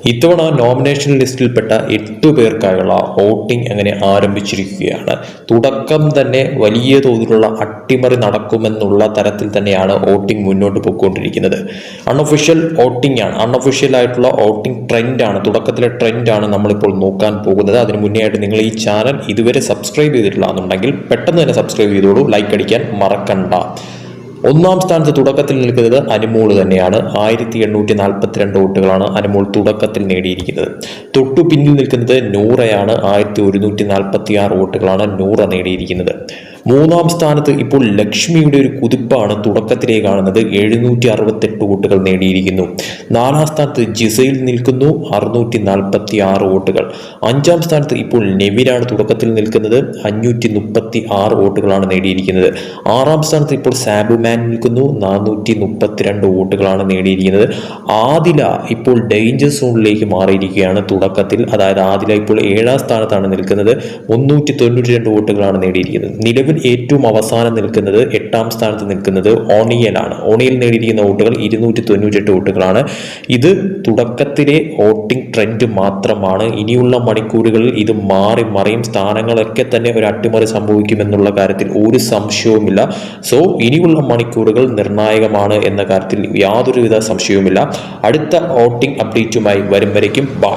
ഇത്തവണ nomination ലിസ്റ്റിൽപ്പെട്ട 8 പേർക്കായുള്ള voting അങ്ങനെ ആരംഭിച്ചിരിക്കുകയാണ്. തുടക്കം തന്നെ വലിയ തോതിലുള്ള അട്ടിമറി നടക്കുമെന്നുള്ള തരത്തിൽ തന്നെയാണ് വോട്ടിംഗ് മുന്നോട്ട് പോയിക്കൊണ്ടിരിക്കുന്നത്. അൺഒഫീഷ്യൽ വോട്ടിംഗ് ആണ്, അൺഒഫീഷ്യൽ ആയിട്ടുള്ള വോട്ടിംഗ് ട്രെൻഡാണ്, തുടക്കത്തിലെ ട്രെൻഡാണ് നമ്മളിപ്പോൾ നോക്കാൻ പോകുന്നത്. അതിന് മുന്നേ ആയിട്ട് നിങ്ങൾ ഈ ചാനൽ ഇതുവരെ സബ്സ്ക്രൈബ് ചെയ്തിട്ടില്ല എന്നുണ്ടെങ്കിൽ പെട്ടെന്ന് തന്നെ സബ്സ്ക്രൈബ് ചെയ്തോളൂ, ലൈക്ക് അടിക്കാൻ മറക്കണ്ട. ഒന്നാം സ്ഥാനത്ത് തുടക്കത്തിൽ നിൽക്കുന്നത് അനുമോൾ തന്നെയാണ്. 1842 വോട്ടുകളാണ് അനുമോൾ തുടക്കത്തിൽ നേടിയിരിക്കുന്നത്. തൊട്ടു പിന്നിൽ നിൽക്കുന്നത് നൂറയാണ്. 1146 വോട്ടുകളാണ് നൂറ നേടിയിരിക്കുന്നത്. മൂന്നാം സ്ഥാനത്ത് ഇപ്പോൾ ലക്ഷ്മിയുടെ ഒരു കുതിപ്പാണ് തുടക്കത്തിലേ കാണുന്നത്. 768 വോട്ടുകൾ നേടിയിരിക്കുന്നു. നാലാം സ്ഥാനത്ത് ജിസയിൽ നിൽക്കുന്നു, 646 വോട്ടുകൾ. അഞ്ചാം സ്ഥാനത്ത് ഇപ്പോൾ നെവിനാണ് തുടക്കത്തിൽ നിൽക്കുന്നത്, 536 വോട്ടുകളാണ് നേടിയിരിക്കുന്നത്. ആറാം സ്ഥാനത്ത് ഇപ്പോൾ സാബുമാൻ നിൽക്കുന്നു, 432 വോട്ടുകളാണ് നേടിയിരിക്കുന്നത്. ആദില ഇപ്പോൾ ഡേഞ്ചർ സോണിലേക്ക് മാറിയിരിക്കുകയാണ് തുടക്കത്തിൽ. അതായത് ആദില ഇപ്പോൾ 7ാം സ്ഥാനത്താണ് നിൽക്കുന്നത്, 392 വോട്ടുകളാണ് നേടിയിരിക്കുന്നത്. നിലവിൽ ഏറ്റവും അവസാനം നിൽക്കുന്നത് 8ാം സ്ഥാനത്ത് നിൽക്കുന്നത് ഓണിയലാണ്. ഓണിയൽ നേടിയിരിക്കുന്ന വോട്ടുകൾ 298 വോട്ടുകളാണ്. ഇത് തുടക്കത്തിലെ വോട്ടിംഗ് ട്രെൻഡ് മാത്രമാണ്. ഇനിയുള്ള മണിക്കൂറുകളിൽ ഇത് മാറി മറിയും. സ്ഥാനങ്ങളൊക്കെ തന്നെ ഒരു അട്ടിമറി സംഭവിക്കുമെന്നുള്ള കാര്യത്തിൽ ഒരു സംശയവുമില്ല. സോ ഇനിയുള്ള മണിക്കൂറുകൾ നിർണായകമാണ് എന്ന കാര്യത്തിൽ യാതൊരുവിധ സംശയവുമില്ല. അടുത്ത വോട്ടിംഗ് അപ്ഡേറ്റുമായി വരും വരയ്ക്കും ബൈ.